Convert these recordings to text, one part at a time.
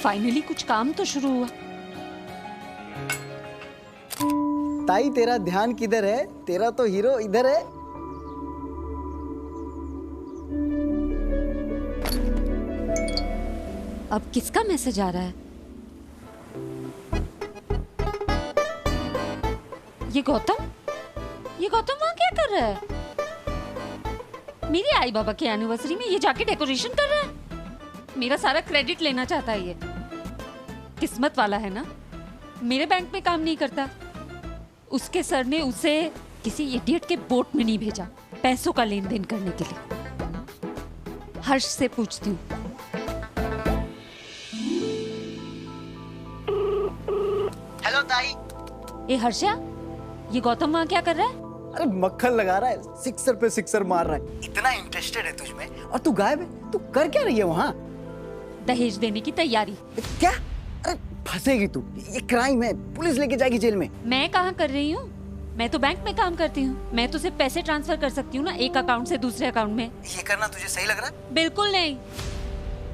Finally कुछ काम तो शुरू हुआ। ताई तेरा ध्यान किधर है? तेरा तो हीरो इधर है। अब किसका मैसेज आ रहा है? ये गौतम वहाँ क्या कर रहा है? मेरी आई बाबा की एनिवर्सरी में ये जाके डेकोरेशन कर रहा है। मेरा सारा क्रेडिट लेना चाहता है ये। किस्मत वाला है ना, मेरे बैंक में काम नहीं करता। उसके सर ने उसे किसी इडियट के बोट में नहीं भेजा पैसों का लेन देन करने के लिए। हर्ष से पूछती हूँ। हेलो ताई। ए हर्षा, ये गौतम वहाँ क्या कर रहा है? अरे मक्खन लगा रहा है, सिक्सर पे सिक्सर मार रहा है। इतना इंटरेस्टेड है तुझमें और तू गायब है। तू कर क्या रही है वहाँ? दहेज देने की तैयारी। क्या? अरे फंसेगी तू, ये क्राइम है, पुलिस लेके जाएगी जेल में। मैं कहाँ कर रही हूँ? मैं तो बैंक में काम करती हूँ। मैं तो सिर्फ पैसे ट्रांसफर कर सकती हूँ ना, एक अकाउंट से दूसरे अकाउंट में। ये करना तुझे सही लग रहा है? बिल्कुल नहीं।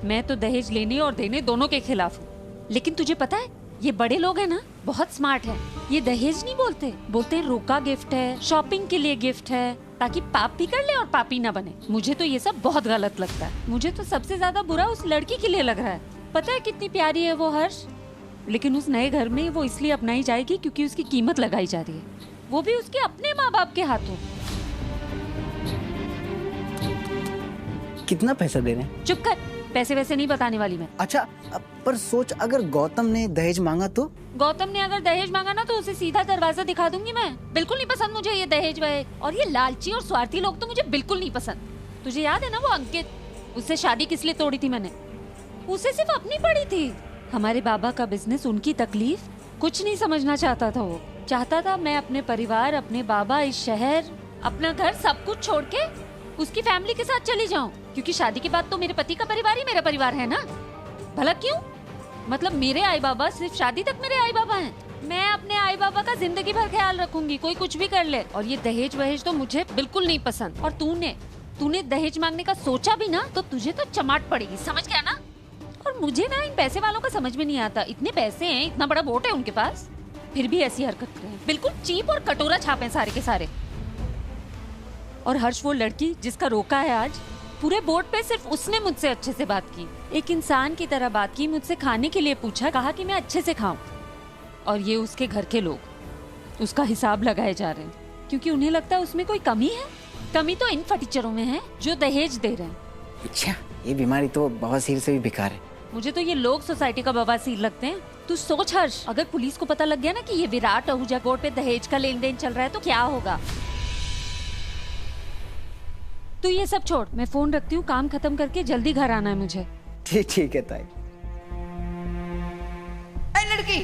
मैं तो दहेज लेने और देने दोनों के खिलाफ हूँ। लेकिन तुझे पता है, ये बड़े लोग हैं ना, बहुत स्मार्ट है। ये दहेज नहीं बोलते, बोलते हैं रोका गिफ्ट है, शॉपिंग के लिए गिफ्ट है, ताकि पाप भी कर ले और पापी ना बने। मुझे तो ये सब बहुत गलत लगता है। मुझे तो सबसे ज्यादा बुरा उस लड़की के लिए लग रहा है। पता है कितनी प्यारी है वो हर्ष, लेकिन उस नए घर में वो इसलिए अपनाई जाएगी क्योंकि उसकी कीमत लगाई जा रही है, वो भी उसके अपने माँ बाप के हाथों। कितना पैसा दे रहे हैं? चुप कर, पैसे वैसे नहीं बताने वाली मैं। अच्छा, पर सोच अगर गौतम ने दहेज मांगा तो? गौतम ने अगर दहेज मांगा ना तो उसे सीधा दरवाजा दिखा दूंगी मैं। बिल्कुल नहीं पसंद मुझे ये दहेज वहेज, और ये लालची और स्वार्थी लोग तो मुझे बिल्कुल नहीं पसंद। तुझे याद है ना वो अंकित, उससे शादी किस लिए तोड़ी थी मैंने? उसे सिर्फ अपनी पड़ी थी। हमारे बाबा का बिजनेस, उनकी तकलीफ कुछ नहीं समझना चाहता था। वो चाहता था मैं अपने परिवार, अपने बाबा, इस शहर, अपना घर, सब कुछ छोड़ के उसकी फैमिली के साथ चली जाऊं, क्योंकि शादी के बाद तो मेरे पति का परिवार ही मेरा परिवार है ना। भला क्यों? मतलब मेरे आई बाबा सिर्फ शादी तक मेरे आई बाबा हैं। मैं अपने आई बाबा का जिंदगी भर ख्याल रखूंगी, कोई कुछ भी कर ले। और ये दहेज वहेज तो मुझे बिल्कुल नहीं पसंद। और तूने दहेज मांगने का सोचा भी ना तो तुझे तो चमाट पड़ेगी, समझ गया ना? और मुझे ना इन पैसे वालों का समझ में नहीं आता। इतने पैसे हैं, इतना बड़ा बोट है उनके पास, फिर भी ऐसी हरकत कर रहे हैं। बिल्कुल चीप और कटोरा छाप हैं सारे के सारे। और हर्ष वो लड़की जिसका रोका है आज, पूरे बोर्ड पे सिर्फ उसने मुझसे अच्छे से बात की, एक इंसान की तरह बात की, मुझसे खाने के लिए पूछा, कहा कि मैं अच्छे से खाऊं। और ये उसके घर के लोग उसका हिसाब लगाए जा रहे हैं, क्योंकि उन्हें लगता है उसमें कोई कमी है। कमी तो इन फटीचरों में है जो दहेज दे रहे हैं। अच्छा, ये बीमारी तो बवासीर से भी बेकार है। मुझे तो ये लोग सोसाइटी का बवासीर लगते हैं। तू सोच हर्ष, अगर पुलिस को पता लग गया ना कि ये विराट आहूजा कोर्ट पे दहेज का लेन देन चल रहा है तो क्या होगा? तू ये सब छोड़, मैं फोन रखती हूँ, काम खत्म करके जल्दी घर आना है मुझे। ठीक है ताई। लड़की,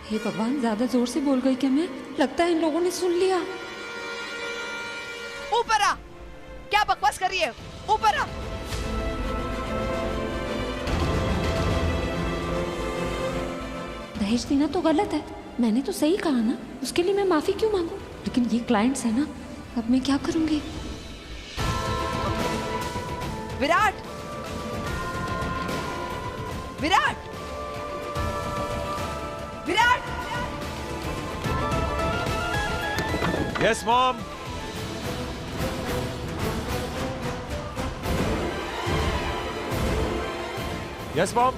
हे भगवान, ज्यादा जोर से बोल गई क्या मैं? लगता है इन लोगों ने सुन लिया। ऊपर आ, क्या बकवास कर रही है? ऊपर आ। दहेज देना तो गलत है, मैंने तो सही कहा ना, उसके लिए मैं माफी क्यों मांगू? लेकिन ये क्लाइंट्स है ना, अब मैं क्या करूंगी? Virat, Virat, Virat. Yes mom. Yes mom.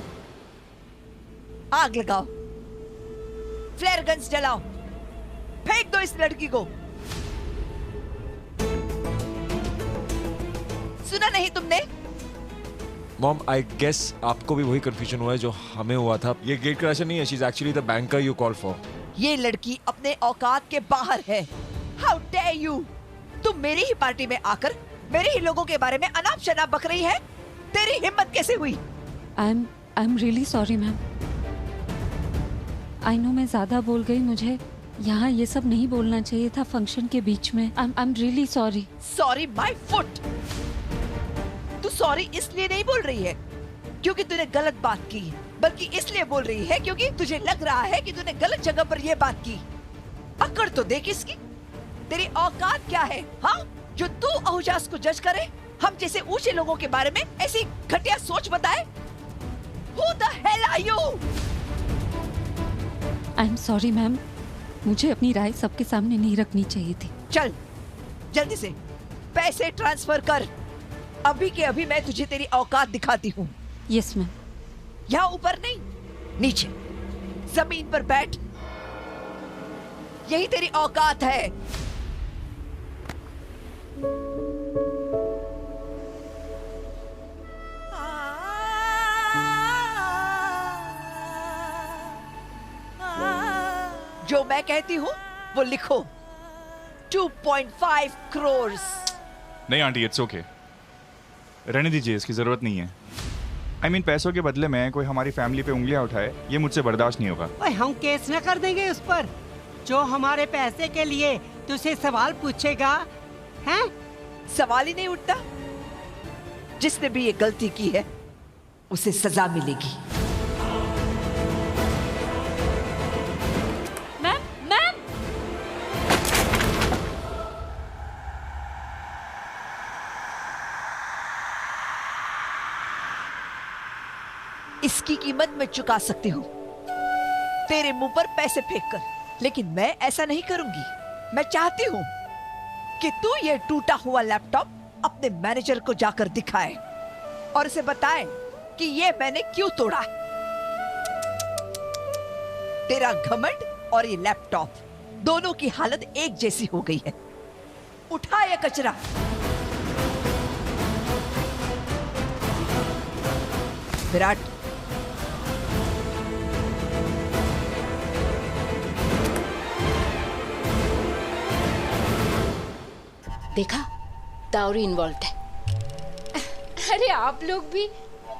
आग लगाओ, फ्लेयर गन्स जलाओ, फेंक दो इस लड़की को। सुना नहीं तुमने? मॉम, आई गेस आपको भी वही कंफ्यूजन हुआ है जो हमें हुआ था। ये गेट क्रैशर नहीं है, she is actually the banker you call for. ये लड़की अपने औकात के बाहर है। How dare you! तुम मेरी ही पार्टी में आकर मेरे ही लोगों के बारे में अनाप शनाप बक रही है। तेरी हिम्मत कैसे हुई? I am really sorry ma'am. I know मैं ज्यादा बोल गई, मुझे यहाँ ये सब नहीं बोलना चाहिए था फंक्शन के बीच में। I am really sorry. Sorry my foot. तू सॉरी इसलिए नहीं बोल रही है क्योंकि तूने गलत बात की, बल्कि इसलिए बोल रही है क्योंकि तुझे लग रहा है कि तूने गलत जगह पर यह बात की। अकड़ तो देख इसकी। तेरी औकात क्या है, हाँ, जो तू आहूजास को जज करे? हम जैसे ऊंचे लोगों के बारे में ऐसी घटिया सोच बताए? Who the hell are you? I am sorry ma'am, मुझे अपनी राय सबके सामने नहीं रखनी चाहिए थी। चल जल्दी से पैसे ट्रांसफर कर। अभी के अभी मैं तुझे तेरी औकात दिखाती हूँ। Yes ma'am. यहाँ ऊपर नहीं, नीचे जमीन पर बैठ। यही तेरी औकात है। जो मैं कहती हूँ वो लिखो। 2.5 करोड़। नहीं आंटी, इट्स ओके, रहने दीजिए, इसकी ज़रूरत नहीं है। I mean, पैसों के बदले में कोई हमारी फैमिली पे उंगलियां उठाए, ये मुझसे बर्दाश्त नहीं होगा। ओए, हम केस न कर देंगे उस पर जो हमारे पैसे के लिए तुझसे सवाल पूछेगा, हैं? सवाल ही नहीं उठता। जिसने भी ये गलती की है उसे सजा मिलेगी। मैम मैम इसकी कीमत मैं चुका सकती हूँ तेरे मुंह पर पैसे फेंक कर, लेकिन मैं ऐसा नहीं करूंगी। मैं चाहती हूँ कि तू ये टूटा हुआ लैपटॉप अपने मैनेजर को जाकर दिखाए और उसे बताए कि ये मैंने क्यों तोड़ा। तेरा घमंड और ये लैपटॉप दोनों की हालत एक जैसी हो गई है। उठा ये कचरा। विराट, देखा, दाऊरी इन्वॉल्व है। अरे आप लोग भी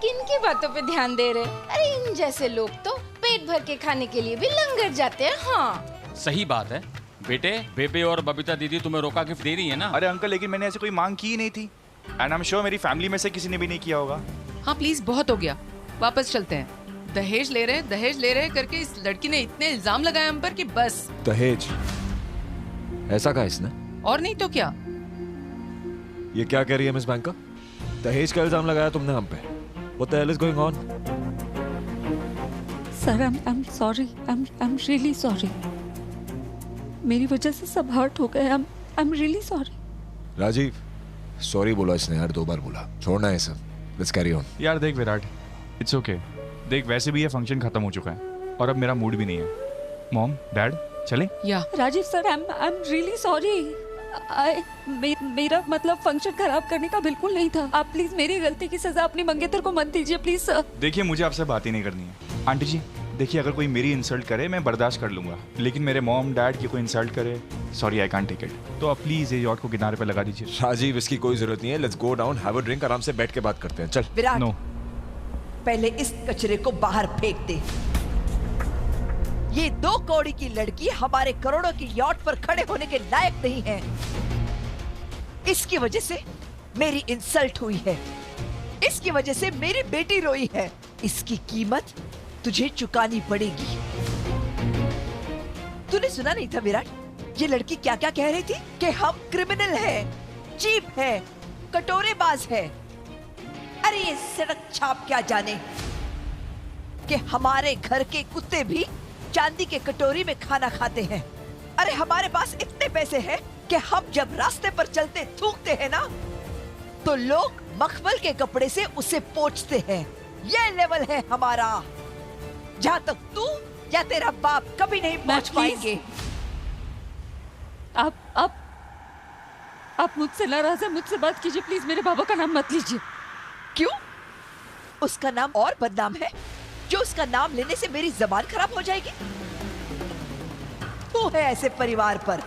किन की बातों पे ध्यान दे रहे हैं? अरे इन जैसे लोग तो पेट भर के खाने के लिए भी लंगर जाते हैं। हाँ सही बात है बेटे। बेबे और बबीता दीदी तुम्हें रोका गिफ्ट दे रही है ना? अरे अंकल, लेकिन मैंने ऐसे कोई मांग की ही नहीं थी, एंड आई एम श्योर मेरी फैमिली में से किसी ने भी नहीं किया होगा। हाँ प्लीज, बहुत हो गया, वापस चलते हैं। दहेज ले रहे करके इस लड़की ने इतने इल्जाम लगाए हम पर कि बस। दहेज? ऐसा कहा इसने? और नहीं तो क्या। ये क्या कह रही है मिस बैंका? दहेज का इल्जाम लगाया तुमने हम पे? What the hell is going on? Sir I'm sorry, I'm really sorry। मेरी वजह से सब हर्ट हो गए। I'm really sorry। Rajiv, sorry बोला इसने यार, 2 बार बोला। छोड़ना है सब, लेट्स कैरी ऑन। यार देख विराट, इट्स ओके। देख, वैसे भी ये फंक्शन खत्म हो चुका है और अब मेरा मूड भी नहीं है। मॉम, डैड, चले? या Rajiv sir, I'm really sorry। मेरा मतलब फंक्शन खराब करने का बिल्कुल नहीं था। आप प्लीज मेरी गलती की सजा अपनी मंगेतर को मत दीजिए प्लीज सर। देखिए, मुझे आपसे बात ही नहीं करनी है। आंटी जी देखिए, अगर कोई मेरी इंसल्ट करे मैं बर्दाश्त कर लूंगा, लेकिन मेरे मॉम डैड की कोई इंसल्ट करे, sorry I can't take it. तो आप प्लीज ये यॉट को किनारे पे लगा दीजिए। राजीव, इसकी कोई जरूरत नहीं है। Let's go down, have a drink, आराम से बैठ के बात करते हैं। चल। विराट, नो, पहले इस कचरे को बाहर फेंक दे। ये 2 कौड़ी की लड़की हमारे करोड़ों की यॉट पर खड़े होने के लायक नहीं है। इसकी वजह से मेरी इंसल्ट हुई है, इसकी वजह से मेरी बेटी रोई है। इसकी कीमत तुझे चुकानी पड़ेगी। तूने सुना नहीं था विराट, ये लड़की क्या क्या कह रही थी कि हम क्रिमिनल हैं, चीप हैं, कटोरेबाज हैं। अरे ये सड़क छाप क्या जाने कि हमारे घर के कुत्ते भी चांदी के कटोरी में खाना खाते हैं। अरे हमारे पास इतने पैसे हैं कि हम जब रास्ते पर चलते थूकते हैं ना, तो लोग मखमल के कपड़े से उसे पोंछते हैं। ये लेवल है हमारा, जहाँ तक तू या तेरा बाप कभी नहीं पहुंच पाएंगे। आप मुझसे नाराज हैं, मुझसे बात कीजिए प्लीज। मेरे बाबा का नाम मत लीजिए। क्यों? उसका नाम और बदनाम है जो उसका नाम लेने से मेरी जबान खराब हो जाएगी? तू है ऐसे परिवार पर।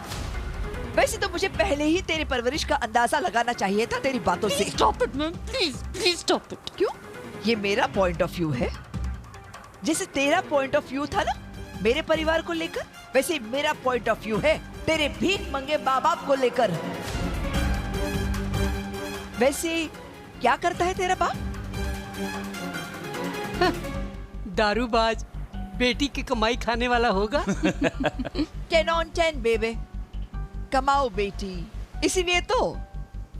वैसे तो मुझे पहले ही तेरी परवरिश का अंदाजा लगाना चाहिए था तेरी बातों से। Stop it ma'am, please stop it. क्यों? ये मेरा पॉइंट ऑफ व्यू है। जैसे तेरा पॉइंट ऑफ व्यू था ना मेरे परिवार को लेकर, वैसे मेरा पॉइंट ऑफ व्यू है तेरे भीख मंगे माँ बाप को लेकर। वैसे क्या करता है तेरा बाप? दारूबाज, बेटी की कमाई खाने वाला होगा। 10 on 10 बेबे, कमाओ बेटी। इसीलिए तो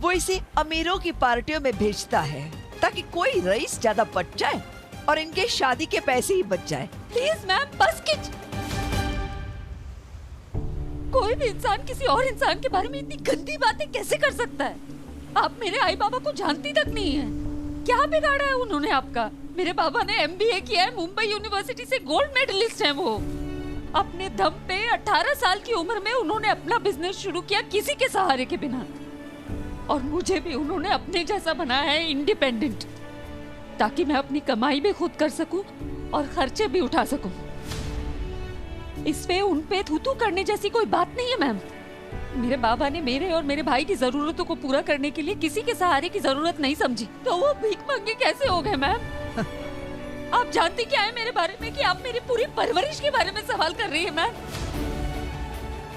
वो इसे अमीरों की पार्टियों में भेजता है ताकि कोई रईस ज्यादा बच जाए और इनके शादी के पैसे ही बच जाए। प्लीज मैम, बस कीजिए। कोई भी इंसान किसी और इंसान के बारे में इतनी गंदी बातें कैसे कर सकता है? आप मेरे आई बाबा को जानती तक नहीं है। क्या बिगाड़ा है उन्होंने आपका? मेरे बाबा ने MBA किया है, मुंबई यूनिवर्सिटी से गोल्ड मेडलिस्ट हैं वो। अपने दम पे 18 साल की उम्र में उन्होंने अपना बिजनेस शुरू किया किसी के सहारे के बिना। और मुझे भी उन्होंने अपने जैसा बनाया है, इंडिपेंडेंट, ताकि मैं अपनी कमाई भी खुद कर सकूं और खर्चे भी उठा सकूं। इसमें उन पे थू-थू करने जैसी कोई बात नहीं है मैम। मेरे बाबा ने मेरे और मेरे भाई की जरूरतों को पूरा करने के लिए किसी के सहारे की जरूरत नहीं समझी, तो वो भीख मांगे कैसे हो गए मैम? आप जानती क्या है मेरे बारे में कि आप मेरी पूरी परवरिश के बारे में सवाल कर रही है मैम?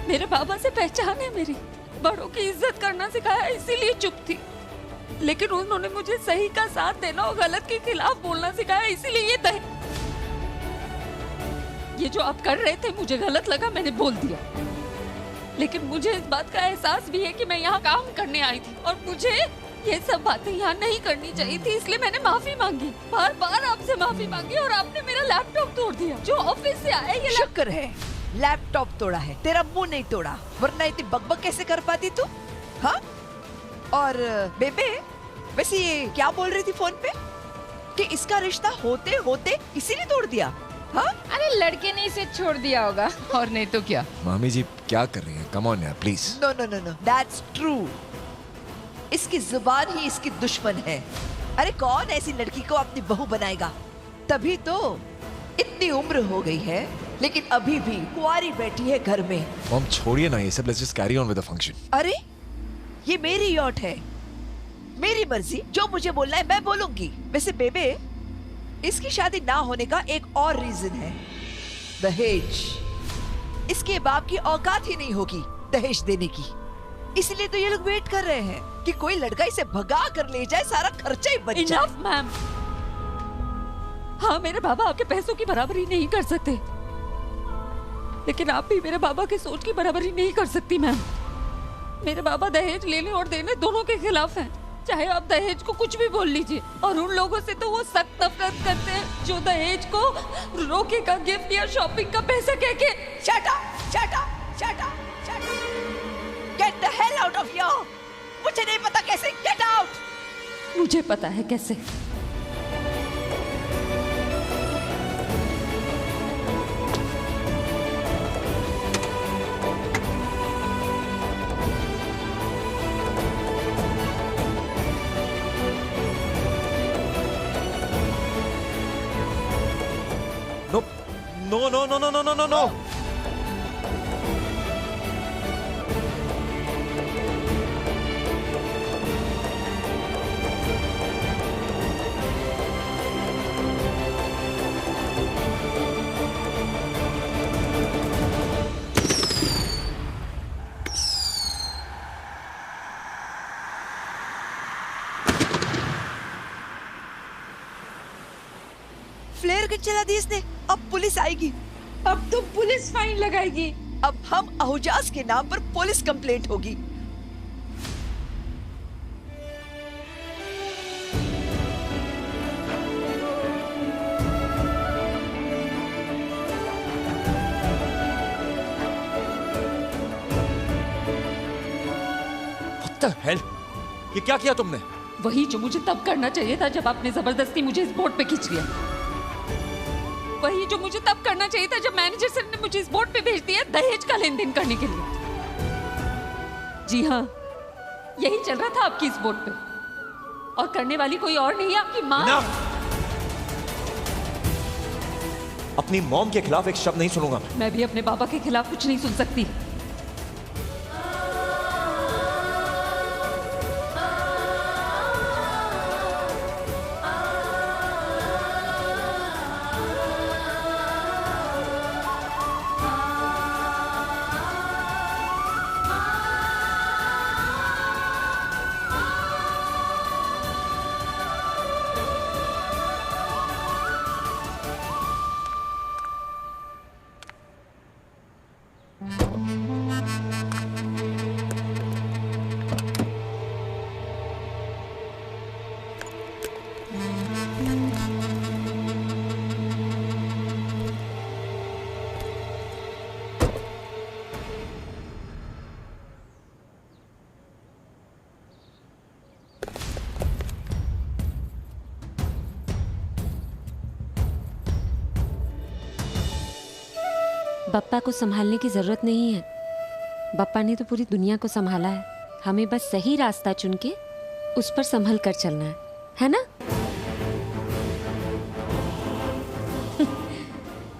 मेरे बाबा से पहचान है मेरी, बड़ों की इज्जत करना सिखाया, इसीलिए चुप थी। लेकिन उन्होंने मुझे सही का साथ देना और गलत के खिलाफ बोलना सिखाया, इसीलिए ये जो आप कर रहे थे मुझे गलत लगा, मैंने बोल दिया। लेकिन मुझे इस बात का एहसास भी है कि मैं यहाँ काम करने आई थी और मुझे ये सब बातें यहाँ नहीं करनी चाहिए थी, इसलिए मैंने माफी मांगी, बार बार आपसे माफी मांगी, और आपने मेरा लैपटॉप तोड़ दिया जो ऑफिस से आया। ये शुक्र है लैपटॉप तोड़ा है, तेरा मुंह नहीं तोड़ा, वरना इतनी बकबक कैसे कर पाती तू? हाँ? और बेबे, वैसे ये क्या बोल रही थी फोन पे कि इसका रिश्ता होते होते इसीलिए तोड़ दिया? हाँ? अरे लड़के ने इसे छोड़ दिया होगा। और नहीं तो क्या। मामी जी क्या कर रही हैं? कम ऑन यार please. No no no no, that's true. इसकी जुबान ही इसकी दुश्मन है। अरे कौन ऐसी लड़की को अपनी बहू बनाएगा? तभी तो इतनी उम्र हो गई है लेकिन अभी भी कुंवारी बैठी है घर में। मॉम छोड़िए ना ये सब, let's just carry on with the function. अरे ये मेरी यॉट है, मेरी मर्जी, जो मुझे बोलना है मैं बोलूंगी। वैसे बेबे, इसकी शादी ना होने का एक और रीजन है, दहेज। इसके बाप की औकात ही नहीं होगी दहेज देने की, इसलिए तो ये लोग वेट कर रहे हैं कि कोई लड़का इसे भगा कर ले जाए, सारा खर्चा ही बच जाए। Enough, ma'am. हाँ, मेरे बाबा आपके पैसों की बराबरी नहीं कर सकते, लेकिन आप भी मेरे बाबा की सोच की बराबरी नहीं कर सकती मैम। मेरे बाबा दहेज लेने और देने दोनों के खिलाफ हैं, चाहे आप दहेज को कुछ भी बोल लीजिए। और उन लोगों से तो वो सख्त नफरत करते हैं जो दहेज को रोके का गिफ्ट या शॉपिंग का पैसा कह के। Shut up, shut up, shut up, shut up. Get the hell out of here. मुझे नहीं पता कैसे, get out. मुझे पता है कैसे। No, no, no, no, no, no, no, no. Flare gun चला दी इसने, अब पुलिस आएगी। अब तो पुलिस फाइन लगाएगी। अब हम अहुजास के नाम पर पुलिस कंप्लेंट होगी। What the hell? ये क्या किया तुमने? वही जो मुझे तब करना चाहिए था जब आपने जबरदस्ती मुझे इस बोट पे खींच लिया। वही जो मुझे तब करना चाहिए था जब मैनेजर सर ने मुझे इस बोट पे भेज दिया दहेज का लेन देन करने के लिए। जी हाँ, यही चल रहा था आपकी इस बोट पे, और करने वाली कोई और नहीं है, आपकी माँ। अपनी मॉम के खिलाफ एक शब्द नहीं सुनूंगा। मैं भी अपने बाबा के खिलाफ कुछ नहीं सुन सकती। बप्पा को संभालने की जरूरत नहीं है। बप्पा ने तो पूरी दुनिया को संभाला है, हमें बस सही रास्ता चुन के उस पर संभल कर चलना है ना?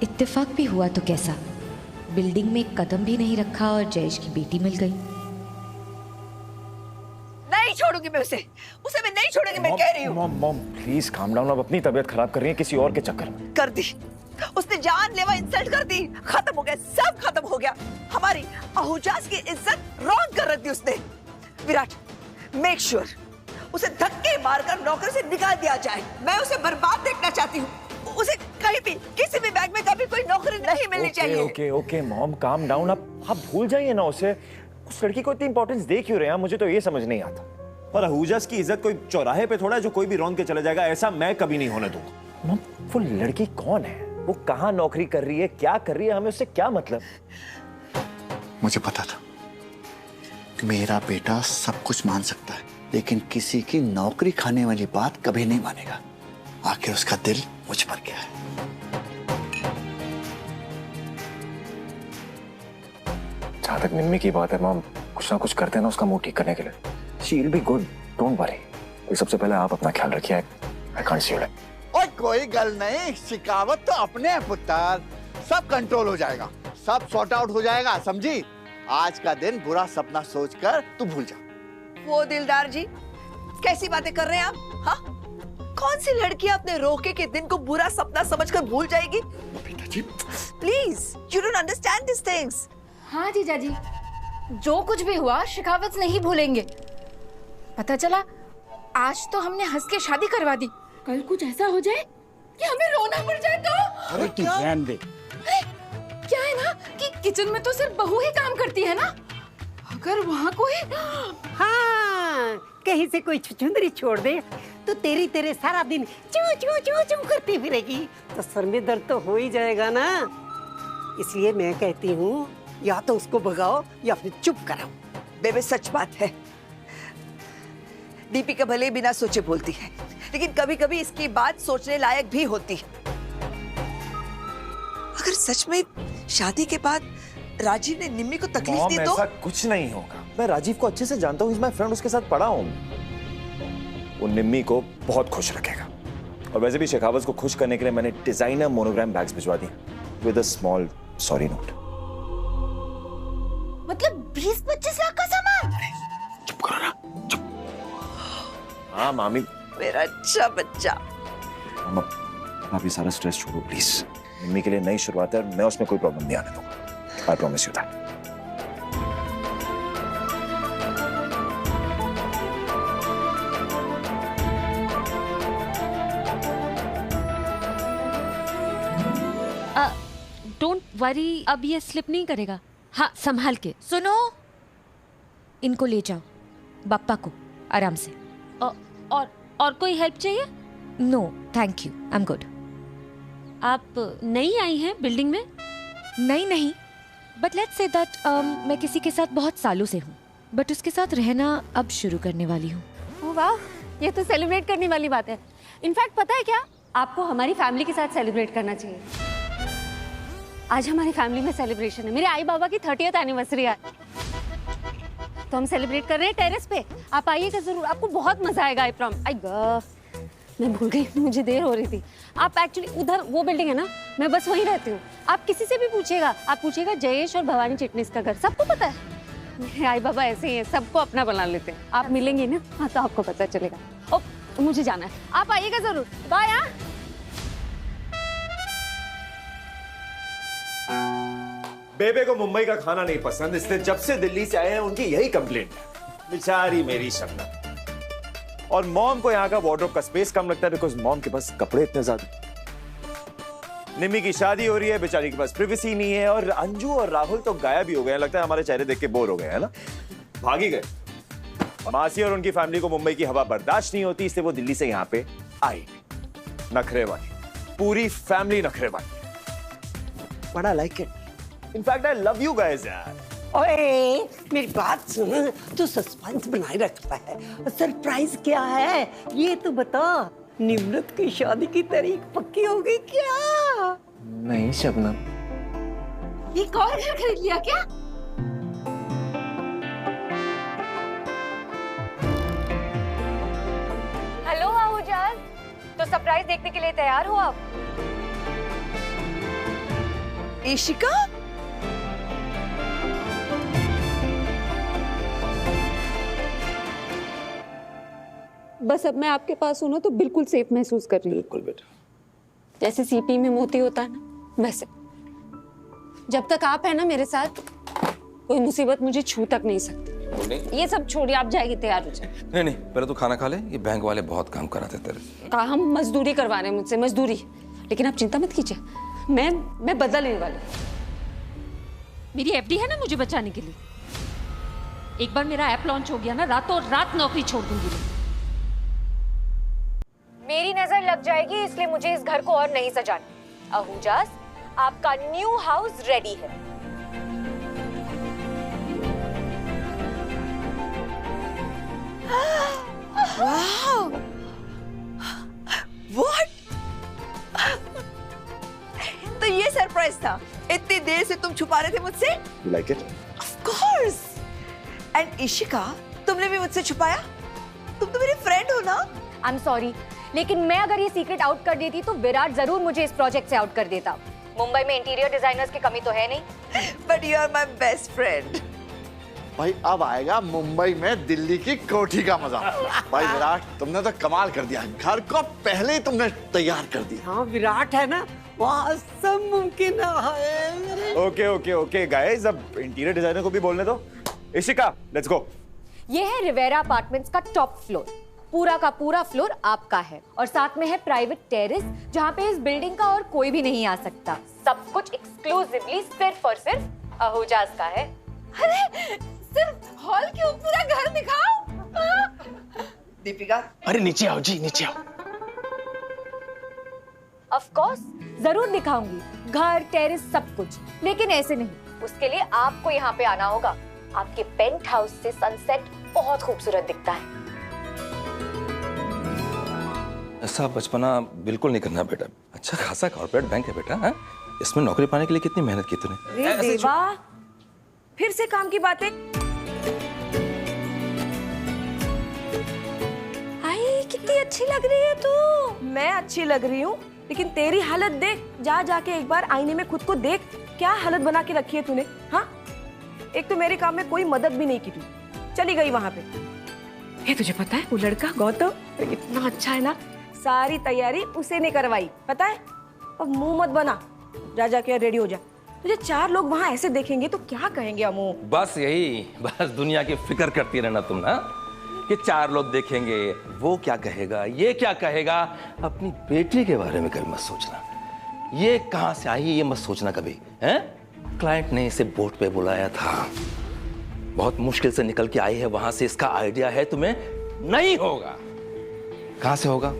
इत्तेफाक भी हुआ तो कैसा, बिल्डिंग में एक कदम भी नहीं रखा और जयेश की बेटी मिल गई। नहीं छोड़ूंगी मैं उसे मैं नहीं छोड़ूंगी, मैं कह रही हूँ। मॉम प्लीज काम डाउन, आप अपनी तबीयत खराब कर रही हैं किसी और के चक्कर में। कर दी उसने, जानलेवा इंसल्ट कर दी, खत्म हो गया, सब खत्म हो गया। हमारी आहूजास की इज्जत रौंद कर रखी उसने। विराट, मेक श्योर उसे धक्के मारकर नौकरी से निकाल दिया जाए। मैं उसे बर्बाद देखना चाहती हूँ। उसे कहीं भी किसी भी बैंक में कभी कोई नौकरी नहीं मिलनी चाहिए। ओके मॉम काम डाउन, आप भूल जाइए ना उसे। उस लड़की को इतनी इंपॉर्टेंस दे क्यों रहे हैं? मुझे तो ये समझ नहीं आता। और आहूजास की इज्जत कोई चौराहे पे थोड़ा है जो कोई भी रौंद के चले जाएगा, ऐसा मैं कभी नहीं होने दूंगा। मॉम वो लड़की कौन है, वो कहाँ नौकरी कर रही है, क्या कर रही है, हमें उससे क्या मतलब? मुझे पता था कि मेरा बेटा सब कुछ मान सकता है, लेकिन किसी की नौकरी खाने वाली बात कभी नहीं मानेगा। आखिर उसका दिल मुझ पर गया है। जहां तक निम्मी की बात है मॉम, कुछ ना कुछ करते हैं ना उसका मुंह ठीक करने के लिए। She will be good, don't worry. सबसे पहले आप अपना ख्याल रखिए। I can't see you. और कोई गल नहीं, शिकावत तो अपने है पुत्र, सब कंट्रोल हो जाएगा, सब सॉर्ट आउट हो जाएगा, समझी? आज का दिन बुरा सपना सोचकर तू भूल जा। वो दिलदार जी कैसी बातें कर रहे हैं आप? हाँ, कौन सी लड़की अपने रोके के दिन को बुरा सपना समझकर भूल जाएगी? पिताजी please, you don't understand this things. हाँ जीजा जी, जो कुछ भी हुआ शिकावत नहीं भूलेंगे। पता चला आज तो हमने हंस के शादी करवा दी, कल कुछ ऐसा हो जाए कि हमें रोना पड़ जाए तो? अरे तू ध्यान दे। क्या है ना कि किचन में तो सिर्फ बहू ही काम करती है ना, अगर वहाँ कोई हाँ कहीं से कोई छुछुंदरी छोड़ दे तो तेरे सारा दिन चू चू चू चू करती फिरेगी, तो सर में दर्द तो हो ही जाएगा ना। इसलिए मैं कहती हूँ या तो उसको भगाओ या फिर चुप कराओ। बेबे सच बात है, दीपिका भले बिना सोचे बोलती है, लेकिन कभी कभी इसकी बात सोचने लायक भी होती है। अगर सच में शादी के बाद राजीव ने निम्मी को तकलीफ दी तो? ऐसा कुछ नहीं होगा, मैं राजीव को अच्छे से जानता हूँ, माय फ्रेंड, उसके साथ पढ़ा हूँ। वो निम्मी को बहुत खुश रखेगा। और वैसे भी शेखावत को खुश करने के लिए मैंने डिजाइनर मोनोग्राम बैग्स भिजवा दिए with a small sorry note. मतलब 20-25 लाख का सामान? चुप करो ना, चुप। हाँ मामी, मेरा अच्छा बच्चा। मामा, आप ये सारा स्ट्रेस छोड़ो प्लीज। निम्मी के लिए नई शुरुआत है और मैं उसमें कोई प्रॉब्लम नहीं आने दूंगा। I promise you that. Don't worry, अब ये स्लिप नहीं करेगा। हाँ संभाल के। सुनो, इनको ले जाओ, बप्पा को, आराम से। और कोई हेल्प चाहिए? No thank you, I am good. आप नई आई हैं बिल्डिंग में? नहीं, बट लेट्स से दैट मैं किसी के साथ बहुत सालों से हूँ, बट उसके साथ रहना अब शुरू करने वाली हूँ। ओह वाह, ये तो सेलिब्रेट करने वाली बात है। इनफैक्ट पता है क्या, आपको हमारी फैमिली के साथ सेलिब्रेट करना चाहिए। आज हमारी फैमिली में सेलिब्रेशन है, मेरे आई बाबा की 30th एनिवर्सरी है, तो हम सेलिब्रेट कर रहे हैं टेरेस पे। आप आइएगा जरूर, आपको बहुत मजा आएगा। I promise. आई मैं भूल गई, मुझे देर हो रही थी। आप एक्चुअली उधर वो बिल्डिंग है ना, मैं बस वहीं रहती हूँ। आप किसी से भी पूछिएगा, आप पूछिएगा जयेश और भवानी चिटनिस का घर, सबको पता है। मेरे आई बाबा ऐसे ही हैं, सबको अपना बना लेते हैं। आप मिलेंगे ना, हाँ तो आपको पता चलेगा। ओ मुझे जाना है, आप आइएगा जरूर। बाय। हाँ बेबे को मुंबई का खाना नहीं पसंद, इसलिए जब से दिल्ली से आए हैं उनकी यही कंप्लेंट है। बेचारी मेरी शबनम। और मॉम को यहाँ का वार्डरोब का स्पेस कम लगता है बिकॉज मॉम के पास कपड़े इतने ज्यादा। निम्मी की शादी हो रही है, बेचारी के पास प्रिवेसी नहीं है। और अंजू और राहुल तो गायब ही हो गए, लगता है हमारे चेहरे देख के बोर हो गए है ना, भाग ही गए। मासी और उनकी फैमिली को मुंबई की हवा बर्दाश्त नहीं होती, इसलिए वो दिल्ली से यहाँ पे आई। नखरे वाली, पूरी फैमिली नखरे वाली। But I like it. In fact I love you guys यार। ओए मेरी बात सुन, तू सस्पेंस बनाए रखता है, सरप्राइज क्या है ये तो बता। निम्रत की शादी की तारीख पक्की हो गई क्या? नहीं शबनम, एक और घर खरीद लिया क्या? हेलो आहूजान, तो सरप्राइज देखने के लिए तैयार हो आप? इशिका, बस अब मैं आपके पास हूं ना तो बिल्कुल सेफ महसूस कर रही हूँ। बिल्कुल बेटा। जैसे सीपी में मोती होता है ना, वैसे। जब तक आप है ना मेरे साथ, कोई मुसीबत मुझे छू तक नहीं सकती। ये सब छोड़िए, आप जाएगी, तैयार हो जाए। नहीं नहीं, पहले तो खाना खा ले। ये बैंक वाले बहुत काम कराते तेरे। कहा हम मजदूरी करवा रहे हैं मुझसे, मजदूरी। लेकिन आप चिंता मत कीजिए, मैं बदल लेने वाली हूँ। मेरी एफडी है ना मुझे बचाने के लिए। एक बार मेरा ऐप लॉन्च हो गया ना, रातों रात नौकरी छोड़ दूंगी मैं। मेरी नजर लग जाएगी, इसलिए मुझे इस घर को और नहीं सजाना। आहूजास, आपका न्यू हाउस रेडी है। वाओ! व्हाट? तो ये सरप्राइज था? इतनी देर से तुम छुपा रहे थे मुझसे? Like it? Of course. And Ishika, तुमने भी मुझसे छुपाया? तुम तो मेरी फ्रेंड हो ना? आई एम सॉरी, लेकिन मैं अगर ये सीक्रेट आउट कर देती तो विराट जरूर मुझे इस प्रोजेक्ट से आउट कर देता। मुंबई में इंटीरियर डिजाइनर्स की कमी तो है नहीं। But you are my best friend. भाई अब आएगा मुंबई में दिल्ली की कोठी का मजा। भाई विराट, तुमने तो कमाल कर दिया। घर को पहले ही तुमने तैयार कर दिया। हाँ, विराट है ना, वहाँ सब मुमकिन है। ओके ओके ओके गाइस, अब इंटीरियर डिजाइनर को भी बोलने दो। Ishika, let's go. ये है रिवेरा अपार्टमेंट्स का टॉप फ्लोर। पूरा का पूरा फ्लोर आपका है और साथ में है प्राइवेट टेरेस, जहाँ पे इस बिल्डिंग का और कोई भी नहीं आ सकता। सब कुछ एक्सक्लूसिवली सिर्फ और सिर्फ आहूजास का है। अरे सिर्फ हॉल क्यों, पूरा घर दिखाओ। दीपिका, अरे नीचे आओ जी, नीचे आओ। ऑफ कोर्स जरूर दिखाऊंगी, घर टेरेस सब कुछ, लेकिन ऐसे नहीं। उसके लिए आपको यहाँ पे आना होगा। आपके पेंट हाउस से सनसेट बहुत खूबसूरत दिखता है। ऐसा बचपना बिल्कुल नहीं करना बेटा। अच्छा खासा कॉर्पोरेट बैंक है बेटा। हाँ? इसमें नौकरी पाने के लिए कितनी मेहनत की तूने। अरे देवा, फिर से काम की बातें। आई कितनी अच्छी लग रही है तू। मैं अच्छी लग रही हूँ, लेकिन तेरी हालत देख। जा जाके एक बार आईने में खुद को देख, क्या हालत बना के रखी है तूने। हाँ, एक तो मेरे काम में कोई मदद भी नहीं की तू, चली गई वहां पे। ये तुझे पता है वो लड़का गौतम इतना अच्छा है ना, सारी तैयारी उसे ने करवाई, पता है। अब मुंह मत बना, जा जाके रेडी हो जा। तुझे 4 लोग वहां ऐसे देखेंगे तो क्या कहेंगे अमू। बस यही, बस दुनिया की फिक्र करती रहना तुम ना, कि 4 लोग देखेंगे, वो क्या कहेगा, ये क्या कहेगा। अपनी बेटी के बारे में कभी मत सोचना। ये कहां से आई ये मत सोचना कभी, हैं? क्लाइंट ने इसे बोट पे बुलाया था, बहुत मुश्किल से निकल के आई है वहां से। इसका आइडिया है तुम्हें नहीं होगा। कहां से होगा?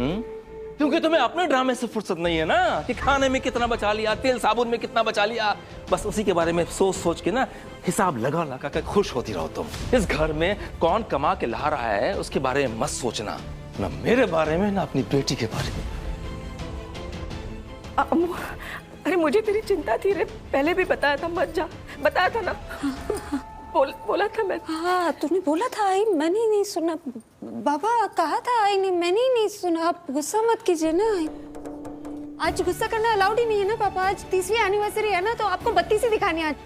क्योंकि तुम्हें अपने ड्रामे से फुर्सत नहीं है ना, कि खाने में कितना बचा लिया, तेल साबुन में कितना बचा लिया। बस उसी के बारे में सोच सोच के ना हिसाब लगा लगा कर खुश होती रहो तुम। इस घर में कौन कमा के ला रहा है उसके बारे में मत सोचना, ना मेरे बारे में ना अपनी बेटी के बारे में। अम्मू, अरे मुझे तेरी चिंता थी रे, पहले भी बताया था मत जा, बताया था ना। बोला था मैं। हाँ तूने बोला था, आई मैंने नहीं सुना। बाबा कहा था, आई नहीं, मैंने नहीं सुना। आप गुस्सा मत कीजिए ना, आज गुस्सा करना अलाउड ही नहीं है ना पापा। आज 30वीं एनिवर्सरी है ना, तो आपको 32 ही दिखानी है आज।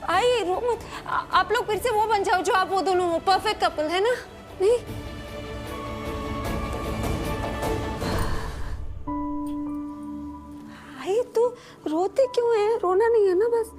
आई रो मत, आप लोग फिर से वो बन जाओ जो आप वो दोनों वो परफेक्ट कपल है ना। नहीं आई तू रोते क्यों है? रोना नहीं है ना, बस